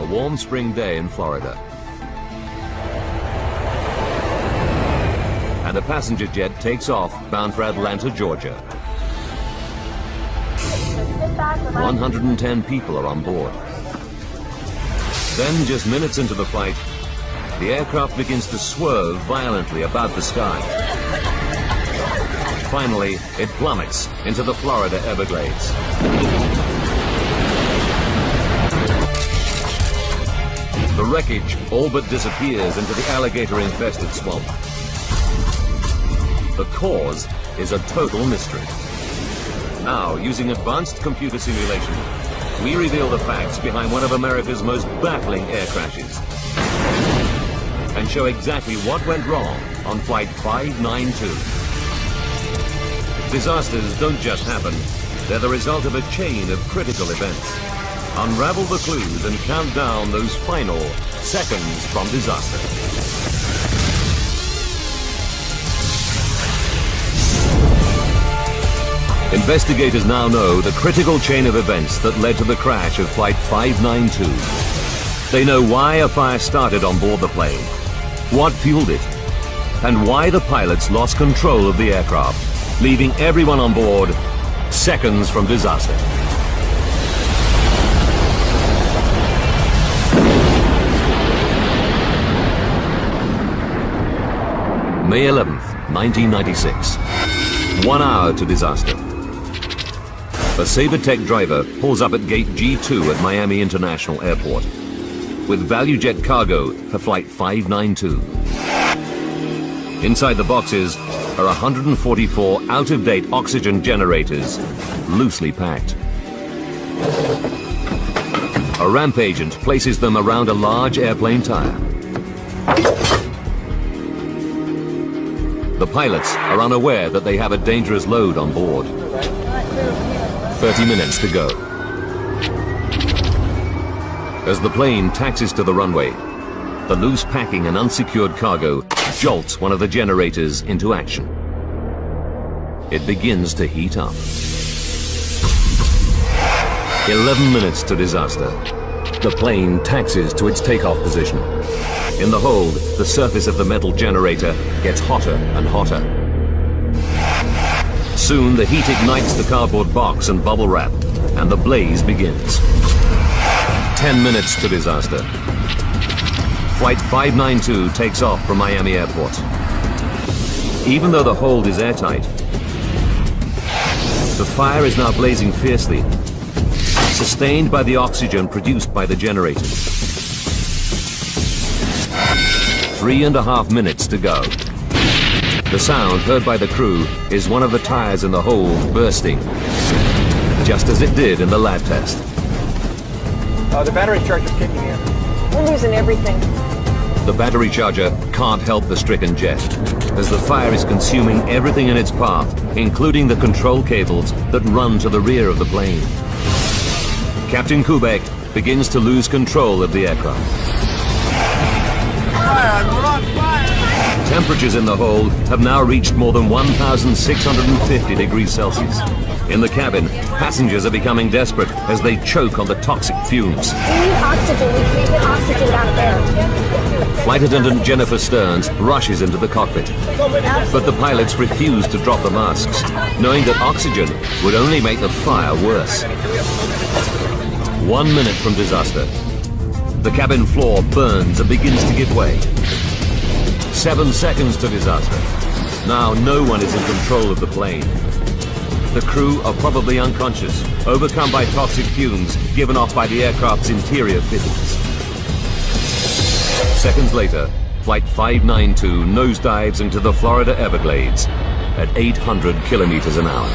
A warm spring day in Florida. And a passenger jet takes off, bound for Atlanta, Georgia. 110 people are on board. Then, just minutes into the flight, the aircraft begins to swerve violently above the sky. Finally, it plummets into the Florida Everglades. The wreckage all but disappears into the alligator-infested swamp. The cause is a total mystery. Now, using advanced computer simulation, we reveal the facts behind one of America's most baffling air crashes and show exactly what went wrong on Flight 592. Disasters don't just happen, they're the result of a chain of critical events. Unravel the clues and count down those final seconds from disaster. Investigators now know the critical chain of events that led to the crash of Flight 592. They know why a fire started on board the plane, what fueled it, and why the pilots lost control of the aircraft, leaving everyone on board seconds from disaster. May 11th, 1996. 1 hour to disaster. A Sabertech driver pulls up at gate G2 at Miami International Airport with Valujet cargo for Flight 592. Inside the boxes are 144 out-of-date oxygen generators, loosely packed. A ramp agent places them around a large airplane tire. The pilots are unaware that they have a dangerous load on board. 30 minutes to go. As the plane taxis to the runway, the loose packing and unsecured cargo jolts one of the generators into action. It begins to heat up. 11 minutes to disaster. The plane taxis to its takeoff position. In the hold, the surface of the metal generator gets hotter and hotter. Soon, the heat ignites the cardboard box and bubble wrap, and the blaze begins. 10 minutes to disaster. Flight 592 takes off from Miami Airport. Even though the hold is airtight, the fire is now blazing fiercely, sustained by the oxygen produced by the generators. 3.5 minutes to go. The sound heard by the crew is one of the tires in the hold bursting, just as it did in the lab test. The battery charger's kicking in. We're losing everything. The battery charger can't help the stricken jet, as the fire is consuming everything in its path, including the control cables that run to the rear of the plane. Captain Kubek begins to lose control of the aircraft. Temperatures in the hold have now reached more than 1,650 degrees Celsius. In the cabin, passengers are becoming desperate as they choke on the toxic fumes. We need oxygen. We can't get oxygen out there. Flight attendant Jennifer Stearns rushes into the cockpit. But the pilots refuse to drop the masks, knowing that oxygen would only make the fire worse. 1 minute from disaster. The cabin floor burns and begins to give way. 7 seconds to disaster. Now no one is in control of the plane. The crew are probably unconscious, overcome by toxic fumes given off by the aircraft's interior fittings. Seconds later, Flight 592 nosedives into the Florida Everglades at 800 kilometers an hour.